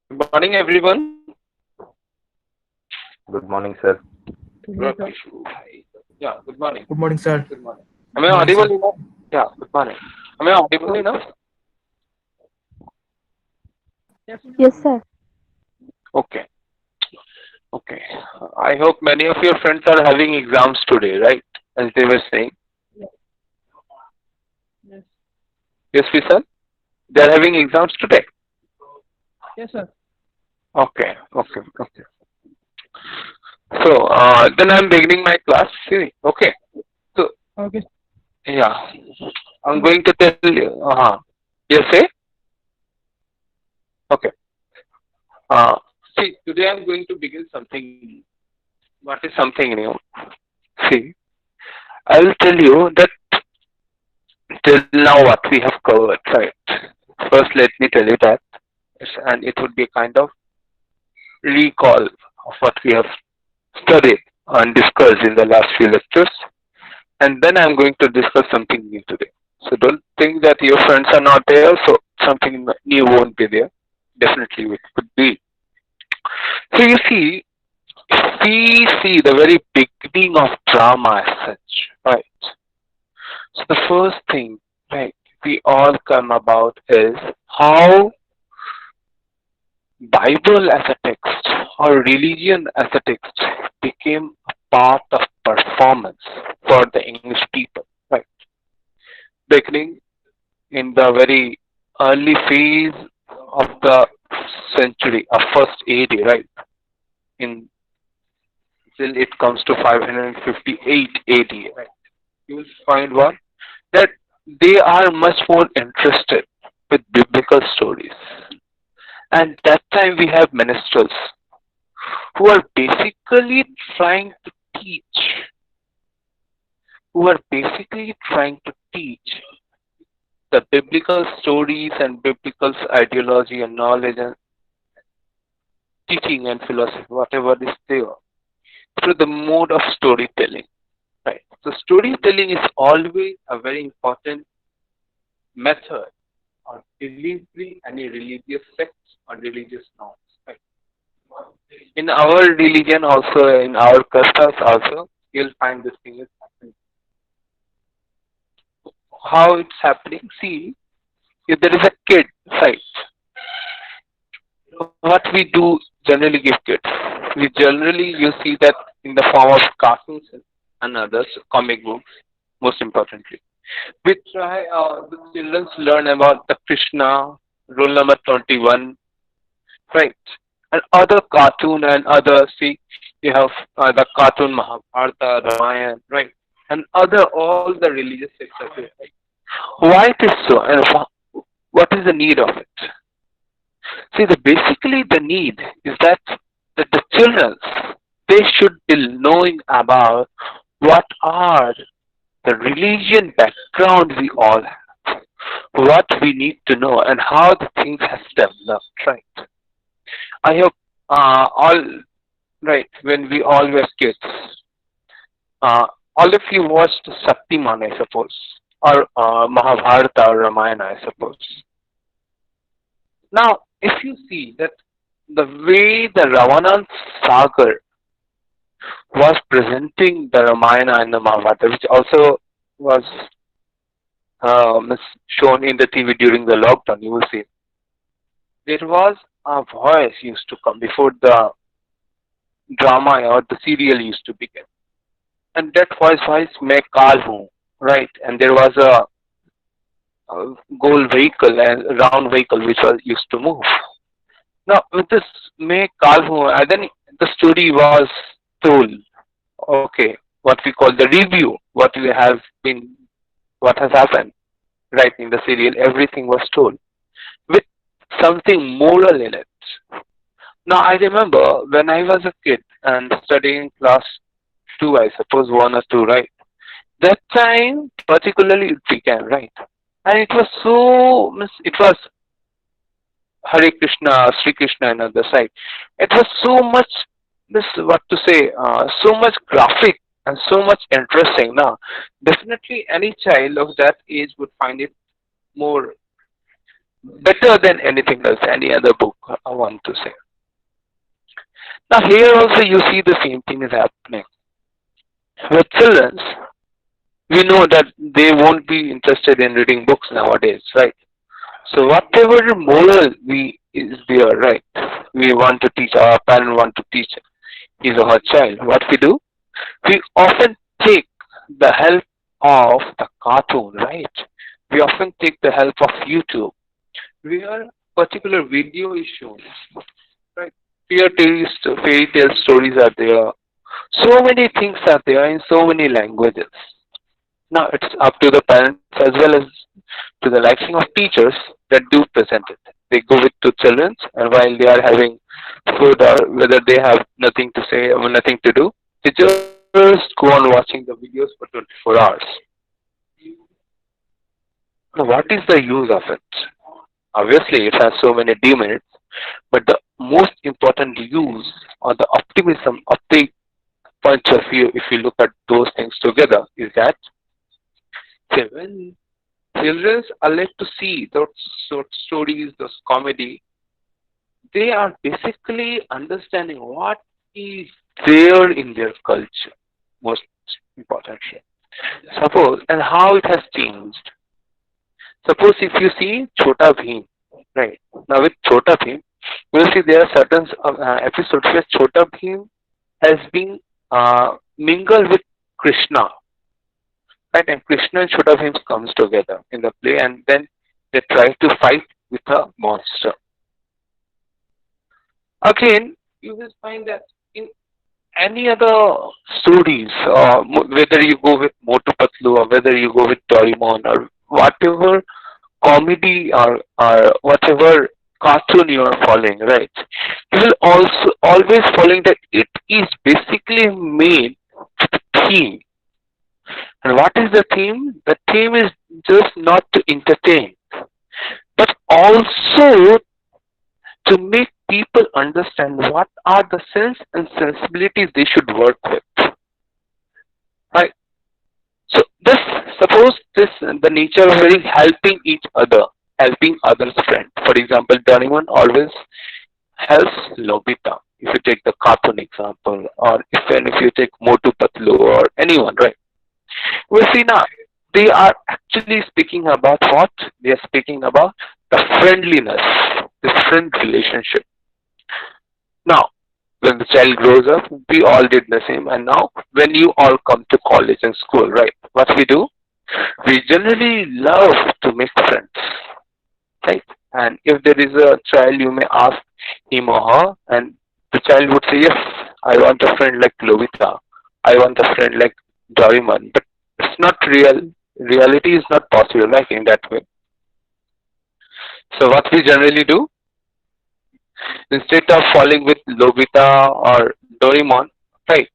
Good morning, everyone. Good morning, sir. Good morning, sir. Hi. Yeah, good morning. Good morning, sir. Good morning. Am Good I morning, audible sir. enough? Yeah, good morning. Am I audible enough? Yes, sir. Okay, okay. I hope many of your friends are having exams today, right? As they were saying. Yes. Yes, Vishal? They are having exams today. Yes, sir. Okay, okay, okay. So, then I'm beginning my class. See, okay. So, Okay. yeah, I'm Yes. going to tell you. Yes, say? Okay. See, today I'm going to begin something new. What is something new? See, I will tell you that till now what we have covered, right? First, let me tell you that, and it would be a kind of recall of what we have studied and discussed in the last few lectures, and then I'm going to discuss something new today. So don't think that your friends are not there, so something new won't be there. Definitely, it could be. So you see, we see the very beginning of drama as such, right? So the first thing, right, we all come about is how Bible as a text or religion as a text became a part of performance for the English people, right? Beginning in the very early phase of the century, of first AD, right? In till it comes to 558 AD, right? You will find one that they are much more interested with biblical stories. And that time we have ministers who are basically trying to teach, who are basically trying to teach the biblical stories and biblical ideology and knowledge and teaching and philosophy, whatever is there, through the mode of storytelling. Right. So storytelling is always a very important method or delivering any religious sects or religious norms. Right. In our religion also, in our customs also, you'll find this thing is happening. How it's happening? See, if there is a kid, right? What we do generally give kids. We generally you see that in the form of cartoons and others, comic books, most importantly. We try the children to learn about the Krishna, rule number 21, right? And other cartoon and other, see, you have the cartoon Mahabharata, Ramayana, right? And other, all the religious sectors, right? Why it is so and what is the need of it? See, basically the need is that the children, they should be knowing about what are the religion background we all have, what we need to know, and how the things has developed. Right? I hope all right when we all were kids, all of you watched Shaktiman, I suppose, or Mahabharata or Ramayana, I suppose. Now, if you see that the way the Ravanan Sagar was presenting the Ramayana and the Mahabharata, which also was shown in the TV during the lockdown, you will see there was a voice used to come before the drama or the serial used to begin, and that voice was "मैं काल हूँ," right? And there was a gold vehicle and round vehicle which was used to move. Now with this "मैं काल हूँ," and then the story was told. Okay, what we call the review, what we have been, what has happened, right in the serial, everything was told with something moral in it. Now I remember when I was a kid and studying class two, I suppose one or two, right? That time particularly it began, right? And it was so, it was Hare Krishna, Sri Krishna, and other side. It was so much, this what to say, so much graphic and so much interesting. Now, definitely any child of that age would find it more better than anything else, any other book, I want to say. Now here also you see the same thing is happening. With children, we know that they won't be interested in reading books nowadays, right? So whatever moral we is there, right? We want to teach, our parent want to teach his or her child. What we do? We often take the help of the cartoon, right? We often take the help of YouTube, where particular video is shown, right? Fairy tale stories are there. So many things are there in so many languages. Now it's up to the parents as well as to the liking of teachers that do present it. They go with to children, and while they are having food or whether they have nothing to say or nothing to do, they just go on watching the videos for 24 hours. Now, what is the use of it? Obviously, it has so many demerits, but the most important use or the optimism of the point of view, if you look at those things together, is that say, when children are led to see those sort of stories, those comedy, they are basically understanding what is there in their culture, most importantly. Suppose, and how it has changed. Suppose if you see Chota Bheem, right? Now with Chota Bheem, you will see there are certain episodes where Chota Bheem has been mingled with Krishna, right? And Krishna and Chota Bheem comes together in the play, and then they try to fight with a monster. Again, you will find that in any other stories, whether you go with Motu Patlu or whether you go with Doraemon or whatever comedy or whatever cartoon you are following, right? You will also always following that it is basically made with a theme. And what is the theme? The theme is just not to entertain, but also to make people understand what are the sense and sensibilities they should work with. Right? So this suppose this the nature of very helping each other, helping others friend. For example, Doraemon always helps Lobita. If you take the cartoon example, or if you take Motu Patlu or anyone, right? We see now they are actually speaking about what? They are speaking about the friendliness, the friend relationship. Now, when the child grows up, we all did the same. And now, when you all come to college and school, right? What we do? We generally love to make friends, right? And if there is a child, you may ask him or her, and the child would say, "Yes, I want a friend like Lovita. I want a friend like Doraemon." But it's not real. Reality is not possible, like in that way. So what we generally do, instead of falling with Lobita or Doraemon, right?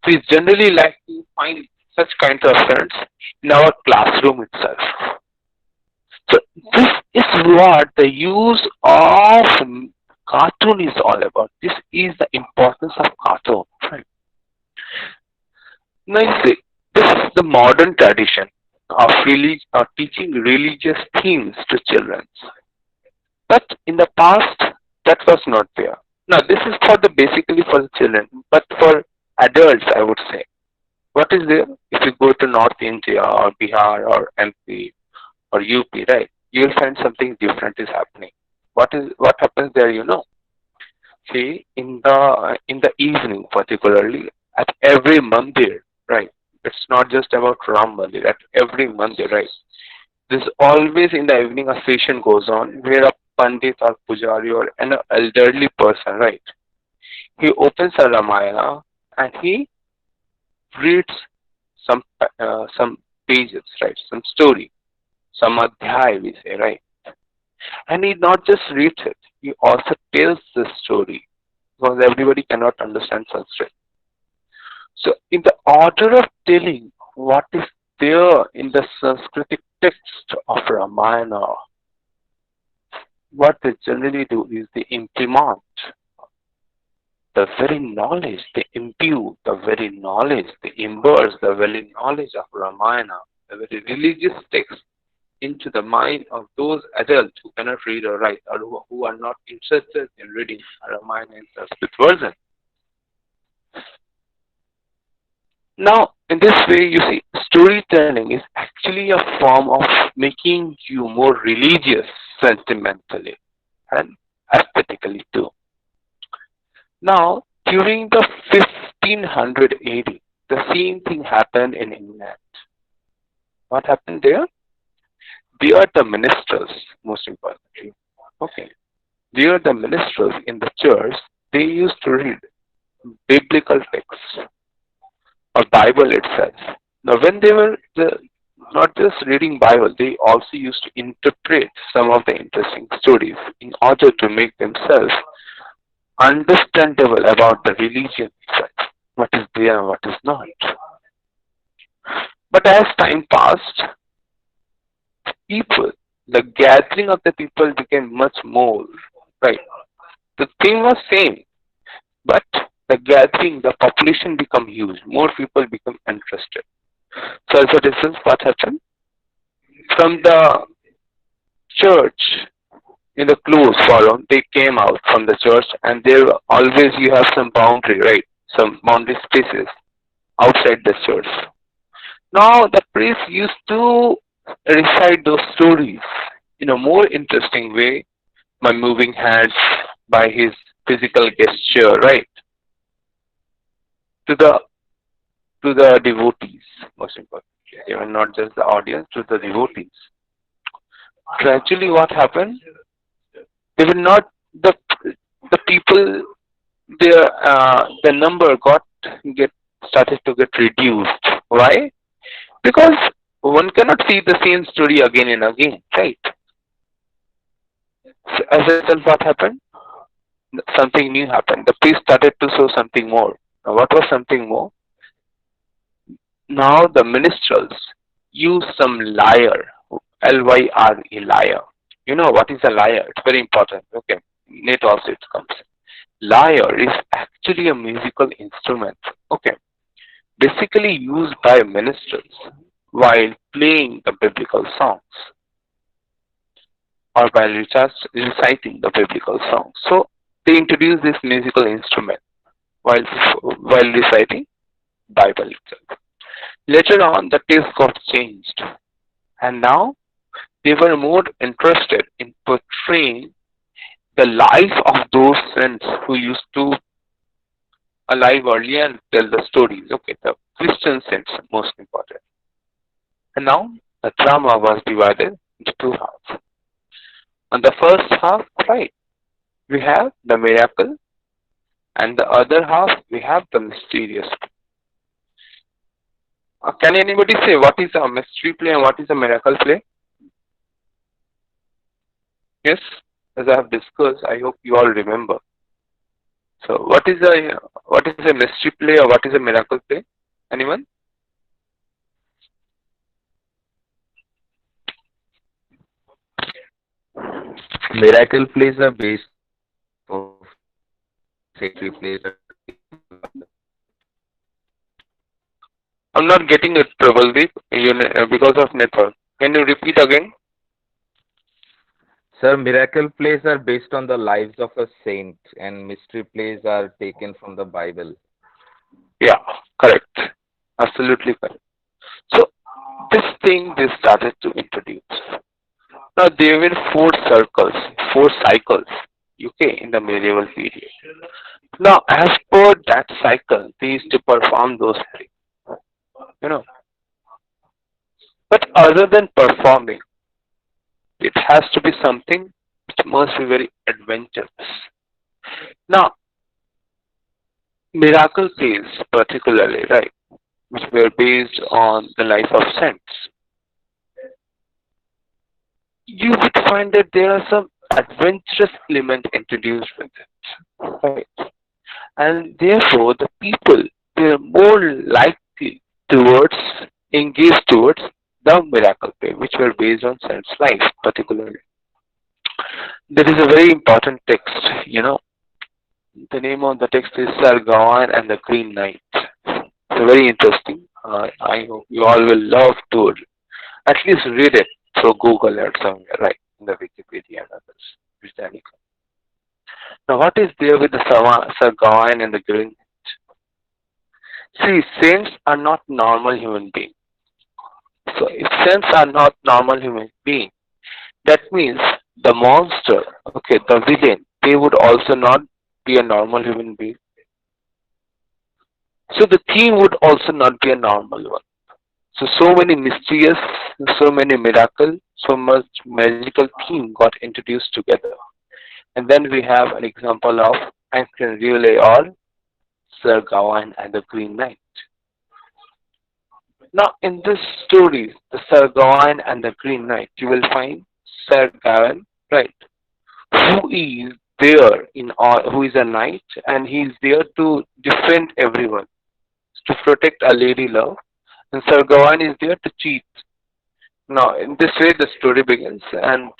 We generally like to find such kinds of friends in our classroom itself. So this is what the use of cartoon is all about. This is the importance of cartoon. Right? Now you see, this is the modern tradition of teaching religious themes to children. But in the past, that was not there. Now, this is for the basically for the children, but for adults, I would say. What is there? If you go to North India or Bihar or MP or UP, right, you'll find something different is happening. What happens there? You know, see in the evening, particularly at every mandir, right? It's not just about Ram Mandir. At every mandir, right? There's always in the evening a session goes on where a pandit or pujari or an elderly person, right? He opens a Ramayana and he reads some pages, right? Some story, some adhyay we say, right? And he not just reads it, he also tells the story because everybody cannot understand Sanskrit. So in the order of telling what is there in the Sanskritic text of Ramayana, what they generally do is they implement the very knowledge, they imbue the very knowledge, they immerse the very knowledge of Ramayana, the very religious text into the mind of those adults who cannot read or write or who are not interested in reading Ramayana in Sanskrit version. Now, in this way, you see, storytelling is actually a form of making you more religious sentimentally and aesthetically too. Now, during the 1500 AD, the same thing happened in England. What happened there? They are the ministers, most importantly. Okay. They are the ministers in the church. They used to read biblical texts or Bible itself. Now, when they were not just reading Bible, they also used to interpret some of the interesting stories in order to make themselves understandable about the religion itself, what is there and what is not. But as time passed, people, the gathering of the people became much more, right? The thing was same, but the gathering, the population become huge. More people become interested. So as a result, what happened? From the church in the close forum, they came out from the church, and there always you have some boundary, right? Some boundary spaces outside the church. Now the priest used to recite those stories in a more interesting way by moving hands, by his physical gesture, right? To the devotees, most importantly, even not just the audience, to the devotees. Gradually, what happened? They were not the people. The number get started to get reduced. Why? Because one cannot see the same story again and again, right? So as a result, what happened? Something new happened. The priest started to show something more. Now, what was something more? Now the minstrels use some lyre, Lyre, lyre. You know what is a lyre? It's very important. Okay, net also it comes. Lyre is actually a musical instrument. Okay, basically used by minstrels while playing the biblical songs or while reciting the biblical songs. So they introduced this musical instrument while reciting Bible itself. Later on, the taste got changed, and now they were more interested in portraying the life of those saints who used to alive earlier and tell the stories. Okay, the Christian saints, most important. And now the drama was divided into two halves. On the first half, right, we have the miracle, and the other half we have the mysterious. Can anybody say what is a mystery play and what is a miracle play? Yes, as I have discussed, I hope you all remember. So, what is a mystery play or what is a miracle play? Anyone? Miracle plays are based of sacred plays. I'm not getting it, Prabaldeep, because of network. Can you repeat again? Sir, miracle plays are based on the lives of a saint, and mystery plays are taken from the Bible. Yeah, correct. Absolutely correct. So, this thing they started to introduce. Now, there were four cycles, UK, in the medieval period. Now, as per that cycle, they used to perform those things. You know. But other than performing, it has to be something which must be very adventurous. Now, miracle plays particularly, right, which were based on the life of saints, you would find that there are some adventurous element introduced with it, right? And therefore, the people, they are more likely towards engage towards the miracle play, which were based on saints' life, particularly. There is a very important text, you know. The name of the text is Sir Gawain and the Green Knight. It's very interesting. I hope you all will love to at least read it through Google or somewhere, right? In the Wikipedia and others. Britannica. Now, what is there with the Sir Gawain and the Green? See, saints are not normal human beings. So, if saints are not normal human beings, that means the monster, okay, the villain, they would also not be a normal human being. So, the theme would also not be a normal one. So many mysterious, so many miracle, so much magical theme got introduced together. And then we have an example of Ancient Relay or Sir Gawain and the Green Knight. Now, in this story, the Sir Gawain and the Green Knight, you will find Sir Gawain, right, who is there in all, who is a knight, and he is there to defend everyone, to protect a lady love, and Sir Gawain is there to cheat. Now, in this way, the story begins, and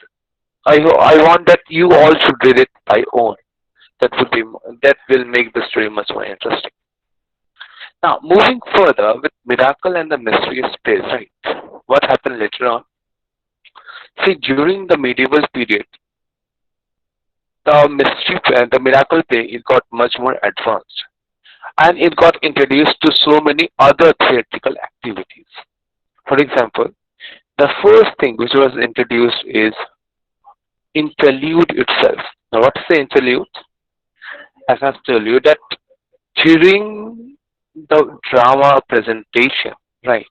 I want that you all should read it by own. That will make the story much more interesting. Now, moving further with miracle and the mysterious place, right? What happened later on? See, during the medieval period, the miracle play, it got much more advanced, and it got introduced to so many other theatrical activities. For example, the first thing which was introduced is interlude itself. Now, what is the interlude? As I've told you that during the drama presentation, right,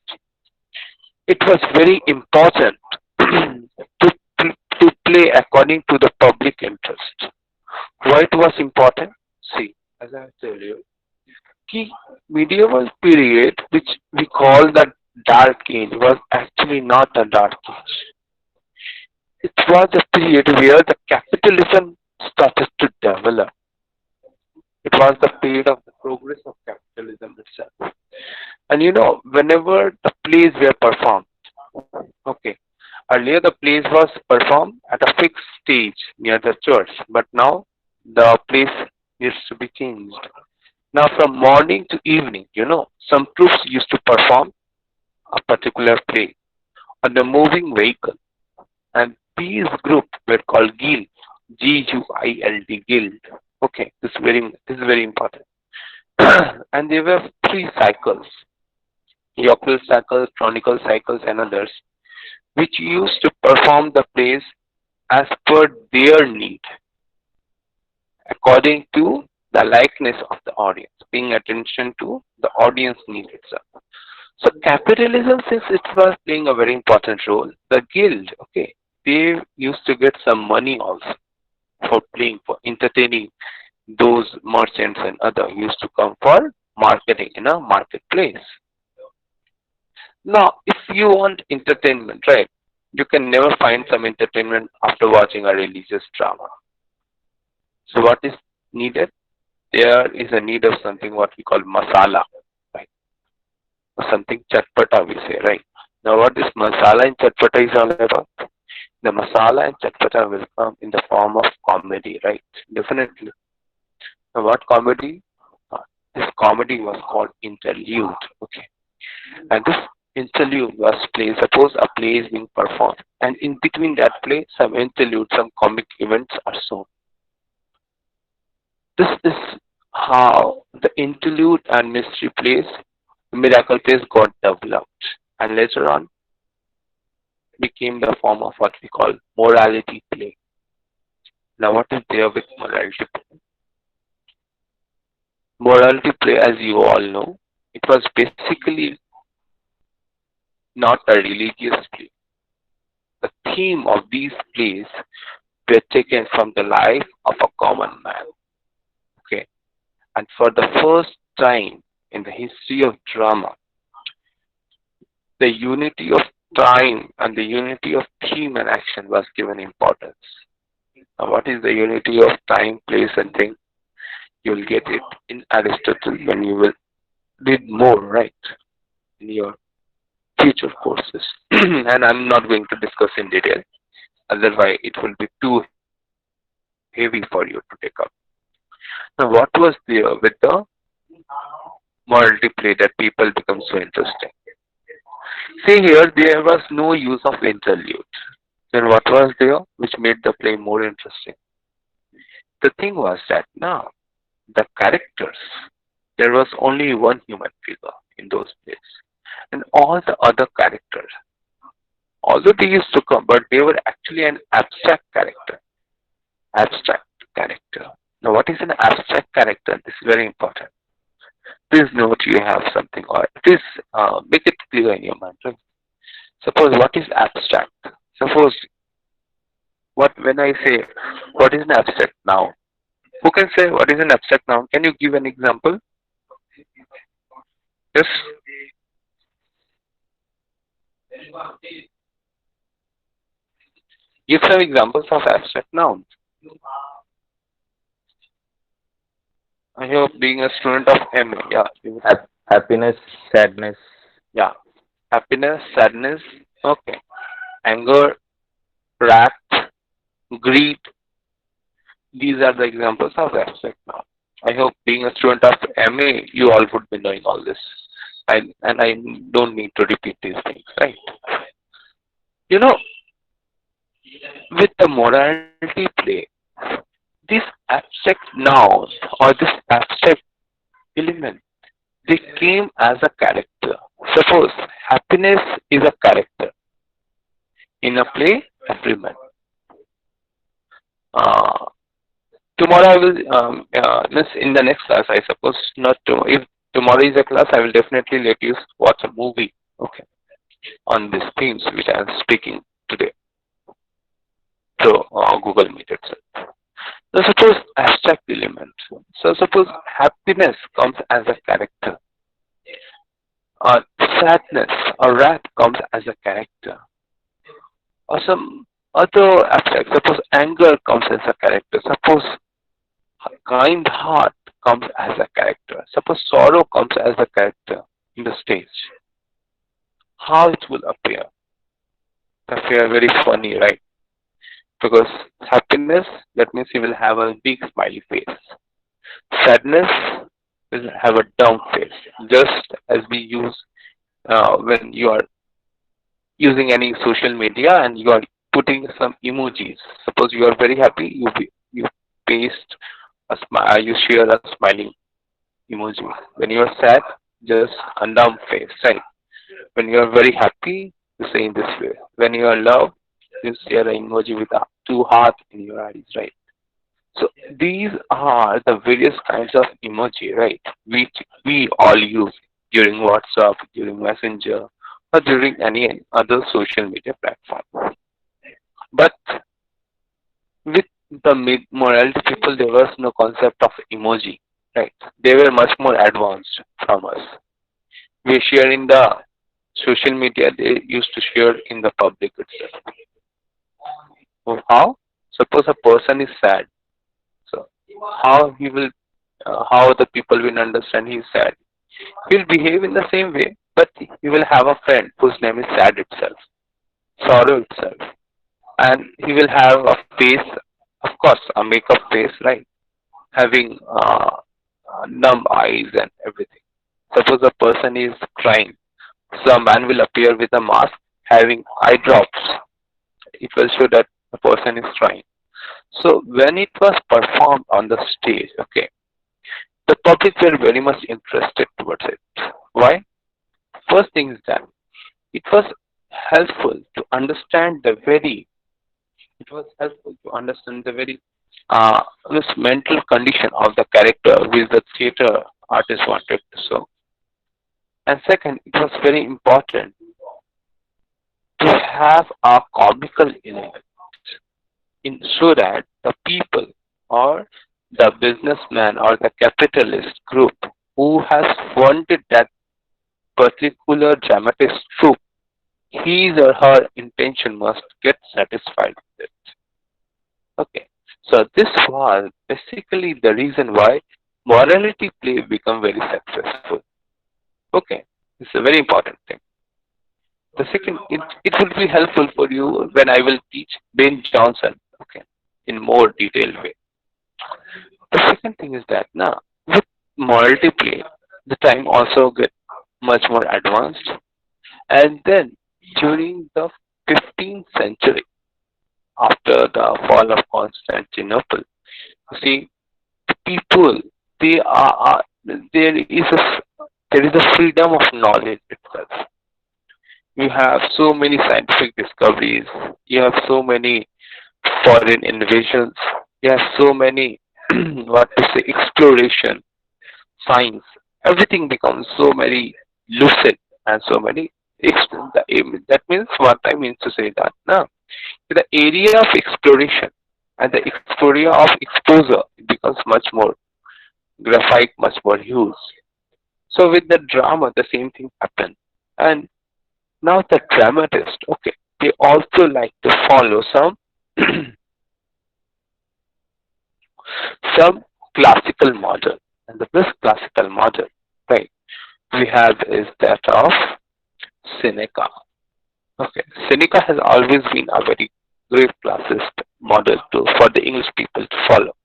it was very important to play according to the public interest. Why it was important? See, as I told you, the medieval period, which we call the Dark Age, was actually not a dark age. It was a period where the capitalism started to develop. It was the period of the progress of capitalism itself. And whenever the plays were performed, okay, earlier the plays was performed at a fixed stage near the church, but now the place needs to be changed. Now, from morning to evening, some troops used to perform a particular play on a moving vehicle, and these groups were called guild, Guild, guild. Okay, this is very important. And there were three cycles, yokel cycles, chronicle cycles, and others, which used to perform the plays as per their need, according to the likeness of the audience, paying attention to the audience need itself. So capitalism, since it was playing a very important role, the guild, okay, they used to get some money also for playing, for entertaining those merchants and other used to come for marketing in a marketplace. Now, if you want entertainment, right, you can never find some entertainment after watching a religious drama. So what is needed? There is a need of something what we call masala, right? Or something chatpata we say, right? Now what this masala and chatpata is all about? The masala and chatpata will come in the form of comedy, right? Definitely. Now what comedy? This comedy was called interlude, okay? And this interlude was play. Suppose a play is being performed, and in between that play, some interlude, some comic events are shown. This is how the interlude and mystery plays, miracle plays got developed, and later on became the form of what we call morality play. Now, what is there with morality play? Morality play, as you all know, it was basically not a religious play. The theme of these plays were taken from the life of a common man. Okay, and for the first time in the history of drama, the unity of time and the unity of theme and action was given importance. Now, what is the unity of time, place, and thing? You will get it in Aristotle when you will read more, right, in your future courses. And I'm not going to discuss in detail, otherwise it will be too heavy for you to take up. Now, what was there with the morality play that people become so interesting? See here, there was no use of interlude. Then what was there which made the play more interesting? The thing was that now the characters, there was only one human figure in those plays. And all the other characters, although they used to come, but they were actually an abstract character. Abstract character. Now, what is an abstract character? This is very important. Please note you have something, or please make it clear in your mind. Right? Suppose what is abstract? Suppose what when I say what is an abstract noun? Who can say what is an abstract noun? Can you give an example? Yes. Give some examples of abstract nouns. I hope being a student of MA, yeah, Happiness, sadness. yeah, happiness, sadness, okay, anger, wrath, greed. These are the examples of abstract noun. I hope being a student of MA, you all would be knowing all this. I don't need to repeat these things, right? You know, with the morality play, this abstract noun or this abstract element, they came as a character. Suppose happiness is a character in a play, everyman. Uh, Tomorrow I will, in the next class, I suppose not to. If tomorrow is a class, I will definitely let you watch a movie, okay, on these themes which I am speaking today. So Google Meet itself. So suppose abstract elements. So suppose happiness comes as a character. Sadness or wrath comes as a character. Or some other abstract. Suppose anger comes as a character. Suppose kind heart comes as a character. Suppose sorrow comes as a character in the stage. How it will appear? It appear very funny, right? Because happiness, that means you will have a big smiley face. Sadness will have a down face, just as we use when you are using any social media and you are putting some emojis. Suppose you are very happy, you paste a smile, you share a smiling emoji. When you are sad, just a down face, right? When you are very happy, you say in this way. When you are love, you share an emoji with two hearts in your eyes, right? So these are the various kinds of emoji, right? Which we all use during WhatsApp, during Messenger, or during any other social media platform. But with the morality people, there was no concept of emoji, right? They were much more advanced from us. We share in the social media, they used to share in the public itself. So how? Suppose a person is sad. So how the people will understand he is sad? He'll behave in the same way, but he will have a friend whose name is sad itself, sorrow itself, and he will have a face, of course, a makeup face, right? Having numb eyes and everything. Suppose a person is crying, so a man will appear with a mask having eye drops. It will show that the person is crying. So when it was performed on the stage, okay, the public were very much interested towards it. Why? First thing is that it was helpful to understand the very it was helpful to understand the very this mental condition of the character which the theater artist wanted to show. And second, it was very important to have a comical element in so that the people or the businessman or the capitalist group who has funded that particular dramatist troupe, his or her intention must get satisfied with it. Okay. So this was basically the reason why morality play become very successful. Okay. It's a very important thing. The second, it will be helpful for you when I will teach Ben Johnson, okay, in more detailed way. The second thing is that now with morality play, the time also get much more advanced, And then during the 15th century, after the fall of Constantinople, you see, the people, they are there is a freedom of knowledge itself. You have so many scientific discoveries, you have so many foreign invasions, you have so many what to say exploration, science, everything becomes so very lucid and so many that means what I mean to say that now the area of exploration and the area of exposure becomes much more graphite, much more huge. So with the drama, the same thing happened. And now the dramatist, okay, they also like to follow some some classical model. And the best classical model, right, we have is that of Seneca. Okay, Seneca has always been a very great classist model for the English people to follow.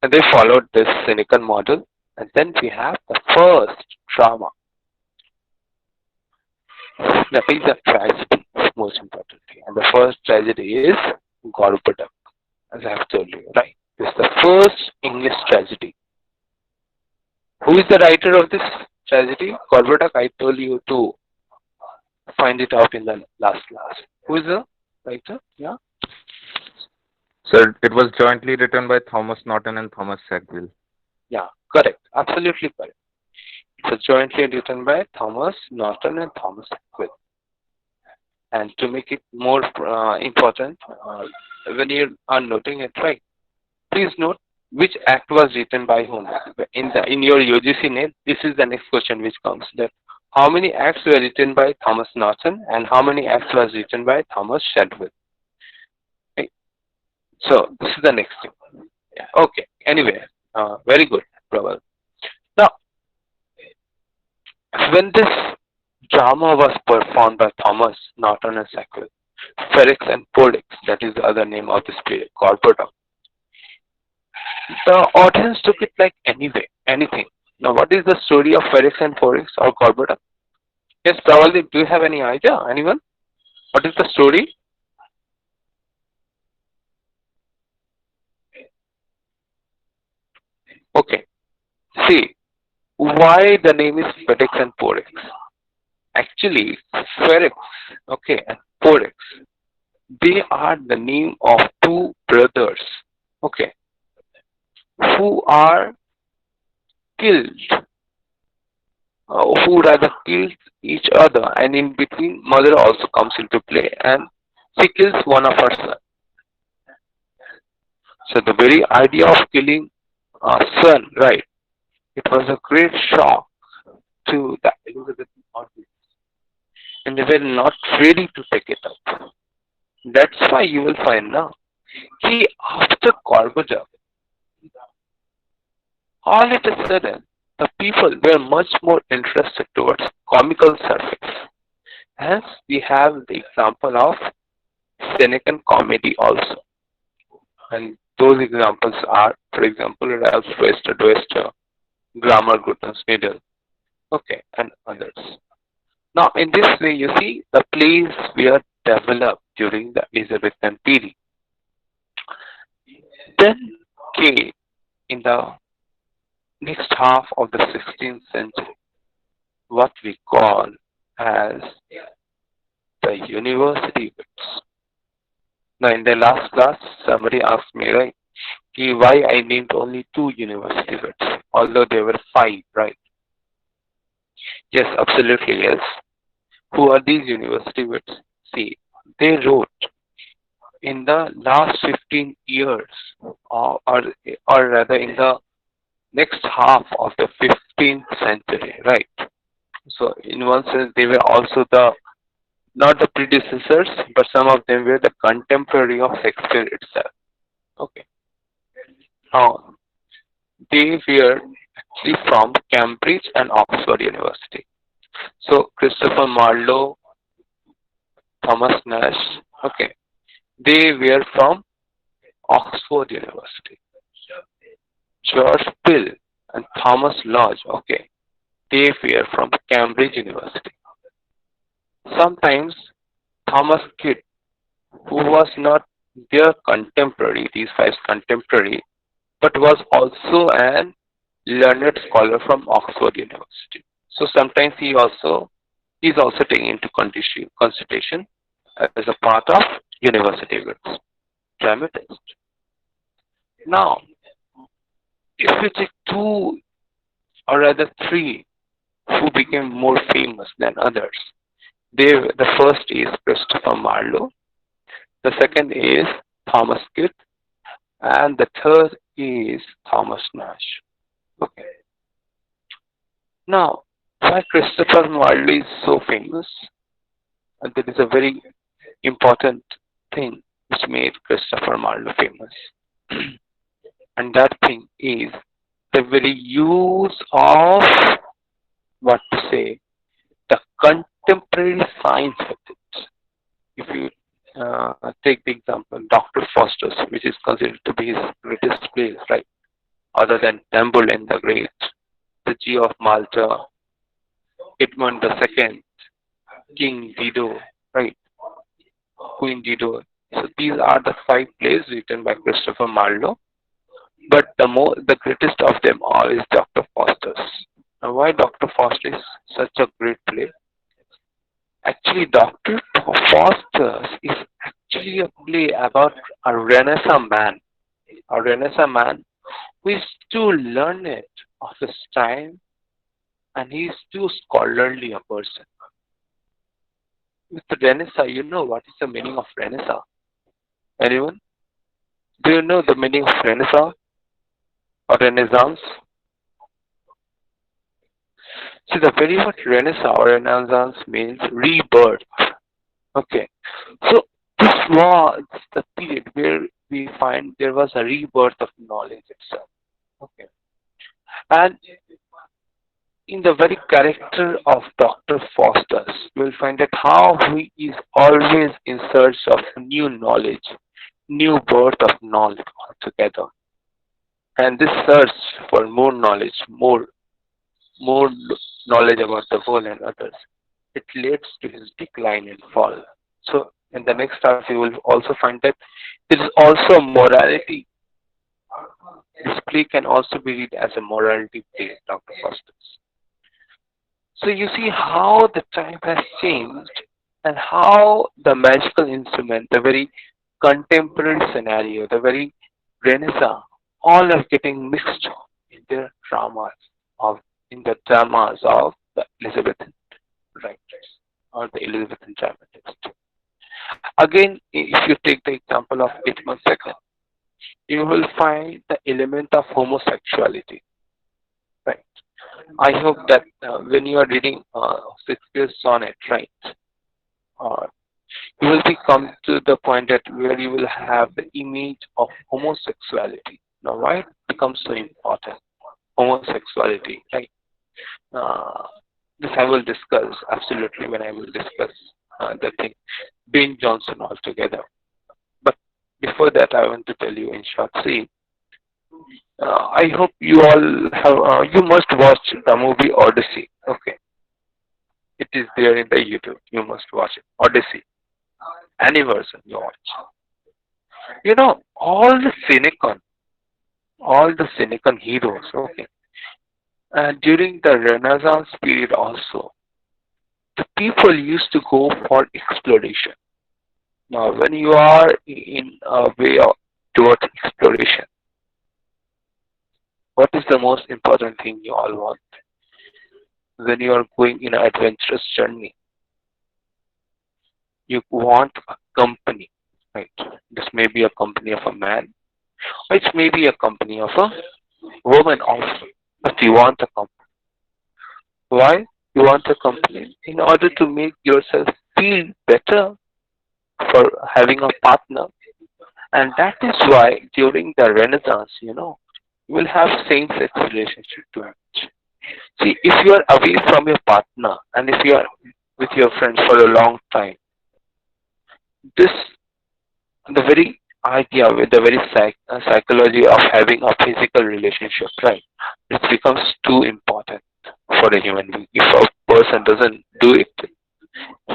And they followed this Senecan model. And then we have the first drama. That is a tragedy, most importantly. And the first tragedy is Gorboduc, as I have told you, right? This is the first English tragedy. Who is the writer of this tragedy? Gorboduc, I told you to find it out in the last class. Who is the writer? Yeah? Sir, it was jointly written by Thomas Norton and Thomas Sackville. Yeah, correct. Absolutely correct. It's jointly written by Thomas Norton and Thomas Sackville. And to make it more important, when you are noting it right, please note which act was written by whom. In your UGC name, this is the next question which comes. That how many acts were written by Thomas Norton and how many acts was written by Thomas Shadwell? Right? So this is the next thing. Yeah. Okay. Anyway, very good, Prabal. Now, when this drama was performed by Thomas Norton and Sackville, Ferrex and Porrex, that is the other name of this play, Gorboduc, the audience took it like anything. Now, what is the story of Ferrex and Porrex or Gorboduc? Yes, probably. Do you have any idea? Anyone? What is the story? Okay. See, why the name is Ferrex and Porrex? Actually, Ferrex, okay, and Porrex, they are the name of two brothers, okay, who are killed, who rather killed each other, and in between, mother also comes into play, and she kills one of her sons. So the very idea of killing a son, right? It was a great shock to the Elizabethan audience, and they were not ready to take it up. That's why you will find now, he after Gorbachev, all of a sudden, the people were much more interested towards comical surface. Hence, we have the example of Senecan comedy also. And those examples are, for example, Ralph Wester, Grammar Gutten's Needle, okay, and others. Now, in this way, you see, the plays were developed during the Elizabethan period. Then came in the next half of the 16th century what we call as the university bits. Now, in the last class, somebody asked me, right, why I named only two university bits, although there were five, right? Yes, absolutely, yes. Who are these university bits? See, they wrote in the last 15 years, or rather in the next half of the 15th century, right? So, in one sense, they were also not the predecessors, but some of them were the contemporary of Shakespeare itself. Okay. Now, they were actually from Cambridge and Oxford University. So, Christopher Marlowe, Thomas Nash, okay, they were from Oxford University. George Pill and Thomas Lodge, okay, they were from Cambridge University. sometimes Thomas Kidd, who was not their contemporary, these five contemporary, but was also an learned scholar from Oxford University. So sometimes he is also taken into consideration as a part of university grades. Dramatist. Now, if we take two or rather three who became more famous than others, the first is Christopher Marlowe, the second is Thomas Kidd, and the third is Thomas Nash. Okay. Now, why Christopher Marlowe is so famous? And there is a very important thing which made Christopher Marlowe famous. And that thing is the very use of, what to say, the contemporary science method. If you take the example, Dr. Faustus, which is considered to be his greatest plays, right? Other than Tamburlaine the Great, the G of Malta, Edmund II, King Dido, right? Queen Dido. So these are the five plays written by Christopher Marlowe. But the greatest of them all is Dr. Faustus. Now, why Dr. Faustus is such a great play? Actually, Dr. Faustus is actually a play about a Renaissance man who is too learned of his time and he is too scholarly a person. Mr. Renaissance, you know what is the meaning of Renaissance? Anyone? Do you know the meaning of Renaissance or Renaissance? See, the very word Renaissance or Renaissance means rebirth. Okay. So this was the period where we find there was a rebirth of knowledge itself. Okay. And in the very character of Dr. Faustus, you will find that how he is always in search of new knowledge, new birth of knowledge altogether. And this search for more knowledge, more knowledge about the world and others, it leads to his decline and fall. So in the next half, you will also find that there is also morality. This play can also be read as a morality play, Dr. Faustus. So you see how the time has changed and how the magical instrument, the very contemporary scenario, the very Renaissance, all are getting mixed in their in the dramas of the Elizabethan writers or the Elizabethan dramatists. Again, if you take the example of Edmund II, you will find the element of homosexuality. Right. I hope that when you are reading Shakespeare's sonnet, right, you will come to the point that where you will have the image of homosexuality. Now, why it becomes so important? Homosexuality, right? This I will discuss absolutely when I will discuss the thing, Ben Jonson altogether. But before that, I want to tell you in short. See, I hope you all have. You must watch the movie Odyssey. Okay, it is there in the YouTube. You must watch it. Odyssey, any version you watch. You know all the Senecan heroes. Okay, and during the Renaissance period also, the people used to go for exploration. Now, when you are in a way towards exploration, what is the most important thing you all want? When you are going in an adventurous journey, you want a company, right? This may be a company of a man, or it may be a company of a woman also, but you want a company. Why? You want a company in order to make yourself feel better for having a partner. And that is why during the Renaissance, you will have same-sex relationship too much. See, if you are away from your partner and if you are with your friends for a long time, this, the very idea with the very psychology of having a physical relationship, right, it becomes too important for a human being. If a person doesn't do it,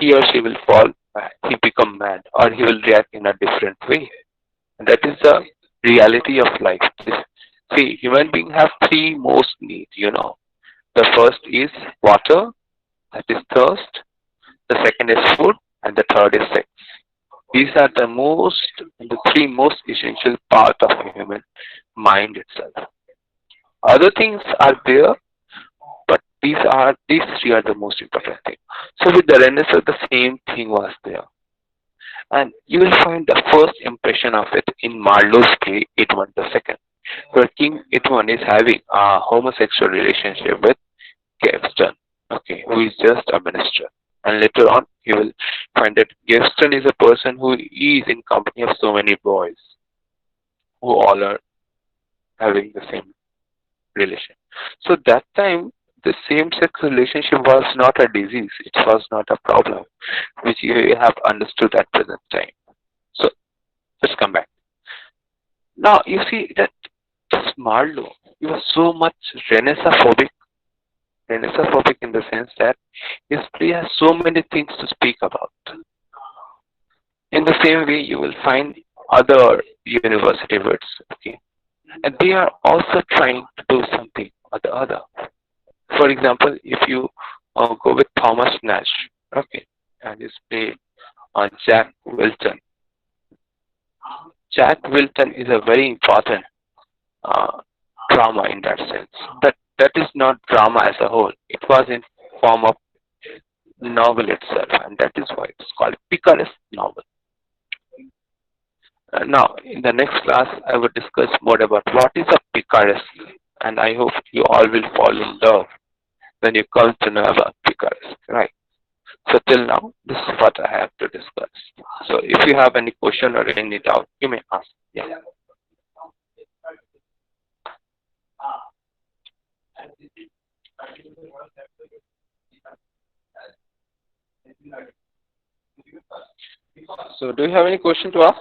he or she will fall mad, he become mad, or he will react in a different way. That is the reality of life. See, human beings have three most needs, you know. The first is water, that is thirst. The second is food, and the third is sex. These are the three most essential part of a human mind itself. Other things are there, but these three are the most important thing. So with the Renaissance, the same thing was there, and you will find the first impression of it in Marlowe's play Edmund II, where King Edmund is having a homosexual relationship with Gaveston, okay, who is just a minister. And later on, you will find that Gaveston is a person who is in company of so many boys who all are having the same relation. So that time, the same-sex relationship was not a disease. It was not a problem, which you have understood at present time. So let's come back. Now you see that this Marlowe, he was so much Renaissance phobic in the sense that his play has so many things to speak about. In the same way, you will find other university words, okay, and they are also trying to do something or the other. For example, if you go with Thomas Nash, okay, and his play on Jack Wilton. Jack Wilton is a very important uh, drama in that sense. That is not drama as a whole. It was in form of novel itself, and that is why it's called picaresque novel. Now, in the next class, I will discuss more about what is a picaresque, and I hope you all will fall in love when you come to know about picaresque, right? So till now, this is what I have to discuss. So if you have any question or any doubt, you may ask. Yeah. So do you have any question to ask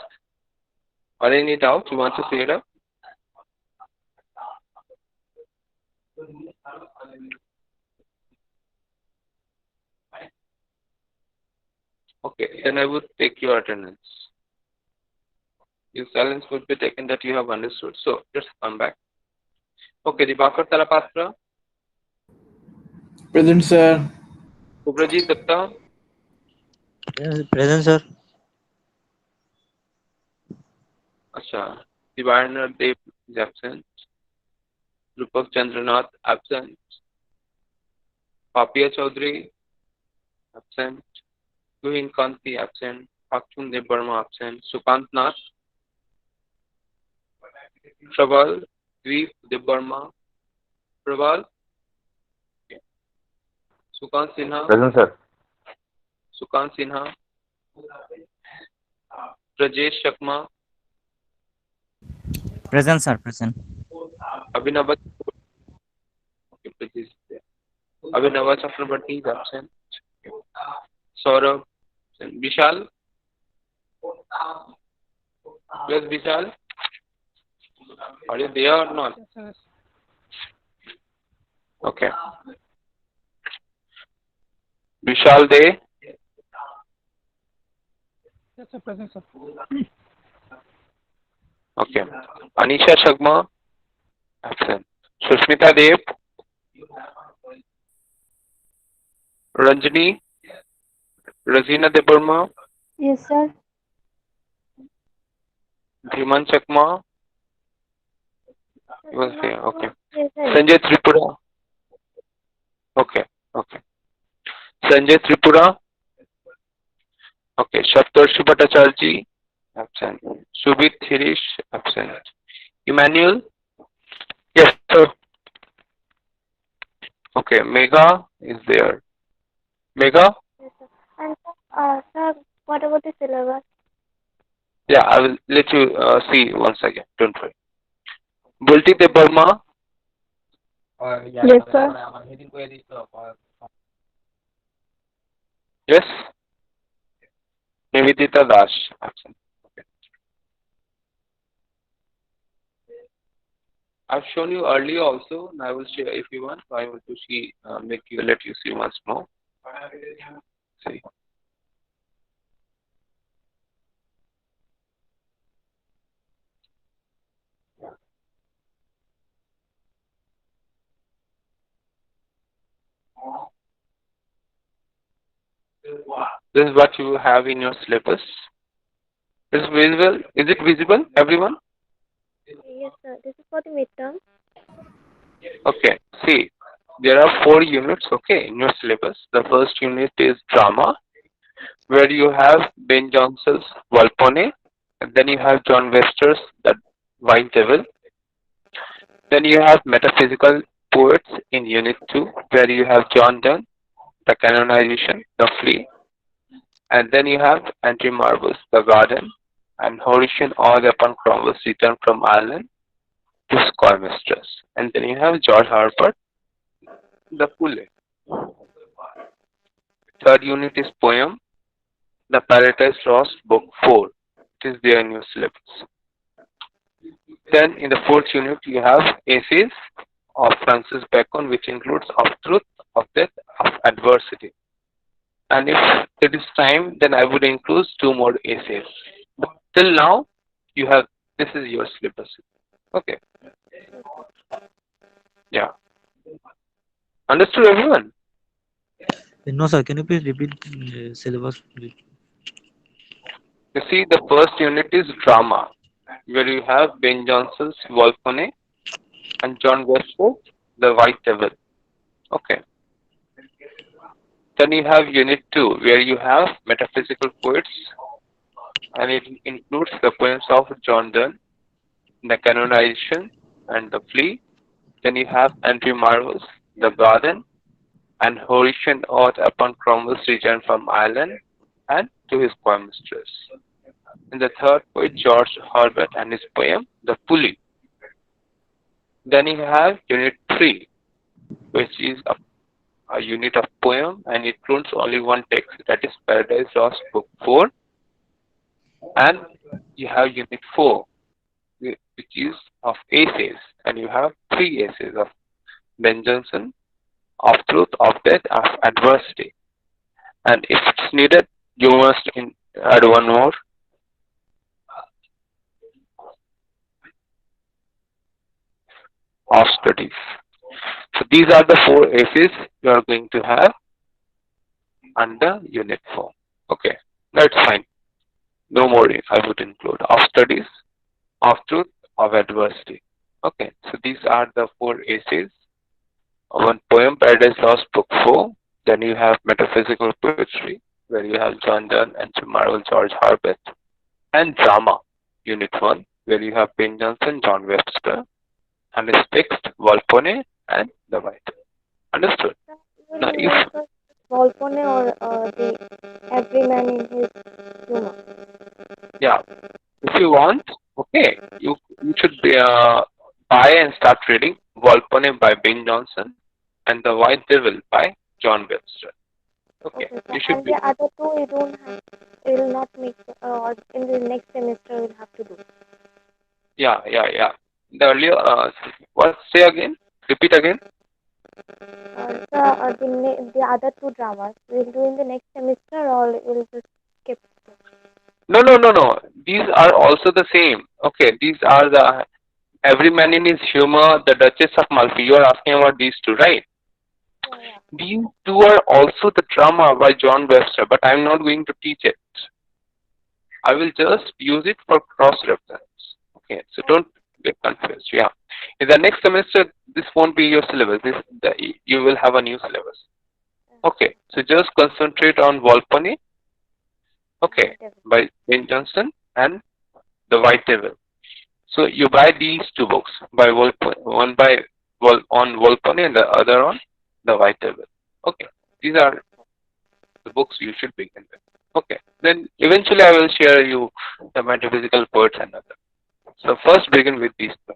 or any doubt you want to clear up? Okay, then I would take your attendance. Your silence would be taken that you have understood. So let's come back. Okay, Dibakar Talapatra, Present, sir. Kubrajit Datta, Yes, present, sir. Acha, Divarna Dev is absent, Rupak Chandranath absent, Papia Chaudhary absent, Tuhin Kanti absent, Akshun Dev Burma absent, Sukant Nath, Prabal, Dweep Dev Burma, Prabal, Sukant Sinha, Present, sir. Sukant Sinha, Rajesh Shakma, Present, sir. Present. Abhinav, okay, Rajesh is there. Abhinav Chakrabarti is absent. Saurabh, absent. Vishal, yes, Vishal, are you there or not? Yes, sir. Okay. Vishal De, Yes, sir. Present, sir. okay. Anisha Shagma, absent. Sushmita Dev, Ranjani, Razina De Burma, Yes, sir. Dhiman Chakma, he was there, okay. Yes, sir. Sanjay Tripura, okay, okay. Sanjay Tripura, okay. Shaptarshi Bhattacharya, absent. Subhit Thirish, absent. Emmanuel, yes, sir. Okay, Megha is there. Megha, Yes, sir. And sir, what about the syllabus? yeah, I will let you see once again. Don't worry. Bulti De Burma, Yes, sir. yes. Nivedita Das, absent. Okay. I've shown you earlier also, and I will share if you want. I will to see, let you see once more. See. This is what you have in your syllabus. Is visible? Is it visible, everyone? Yes, sir. This is for the midterm. Okay. See, there are 4 units. Okay, in your syllabus. The first unit is drama, where you have Ben Johnson's Volpone, and then you have John Webster's The White Devil. Then you have metaphysical poets in Unit 2, where you have John Donne, The Canonization, The Flea. And then you have Andrew Marvel's The Garden, and Horatian Ode upon Cromwell's return from Ireland to Squire And then you have George Herbert, The Pule. Third unit is poem, The Paradise Lost, Book 4. It is there in your syllabus. Then in the fourth unit you have essays of Francis Bacon, which includes Of Truth, of Death, of Adversity. And if it is time, then I would include 2 more essays. But till now, you have, this is your syllabus. Okay. Yeah. Understood, everyone? No, sir. Can you please repeat syllabus? Please? You see, the first unit is drama, where you have Ben Johnson's Volpone and John Westford, The White Devil. Okay. Then you have unit 2, where you have metaphysical poets, and it includes the poems of John Donne, The Canonization, and The Flea. Then you have Andrew Marvel's The Garden, and Horatian Ode upon Cromwell's return from Ireland and to his choir mistress. And the third poet, George Herbert, and his poem, The Pulley. Then you have unit 3, which is a unit of poem, and it includes only one text, that is Paradise Lost, Book 4. And you have unit 4, which is of essays, and you have 3 essays of Ben Jonson, Of Truth, of Death, of Adversity. And if it's needed, you must add one more. Of studies. So these are the 4 essays you are going to have under unit 4. Okay, that's fine. No more I would include. Of studies, of truth, of adversity. Okay, so these are the 4 essays. One poem, Paradise Lost, Book 4. Then you have metaphysical poetry, where you have John Donne and Marvel, George Herbert. And drama, unit 1, where you have Ben Jonson, John Webster, and his text, Volpone and The White. Understood? Now, if Volpone or the Everyman in His Humor. yeah, if you want, okay, you should buy and start reading Volpone by Ben Jonson and The White Devil by John Webster. Okay, Okay, you sir. should And be. the other 2 you don't have, you will not make, or in the next semester you will have to do. Yeah. The earlier, what? Say again? Repeat again. Sir, the other 2 dramas we will do in the next semester, or we will just skip. No. These are also the same. Okay, these are the Every Man in His Humor, The Duchess of Malfi. You are asking about these 2, right? Yeah. These 2 are also the drama by John Webster, but I am not going to teach it. I will just use it for cross-reference. Okay, so don't get confused. Yeah. In the next semester, this won't be your syllabus. You will have a new syllabus. Okay, so just concentrate on Volpone, okay, by Ben Jonson, and The White Devil. So you buy these 2 books, by Volpone, one on Volpone and the other on The White Devil. Okay, these are the books you should begin with. Okay, then eventually I will share you the metaphysical poets and other. So first begin with these 2.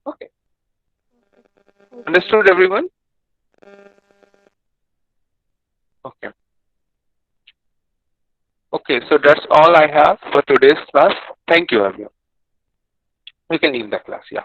Okay, understood, everyone? Okay. Okay, so that's all I have for today's class. Thank you, everyone. We can leave the class, yeah.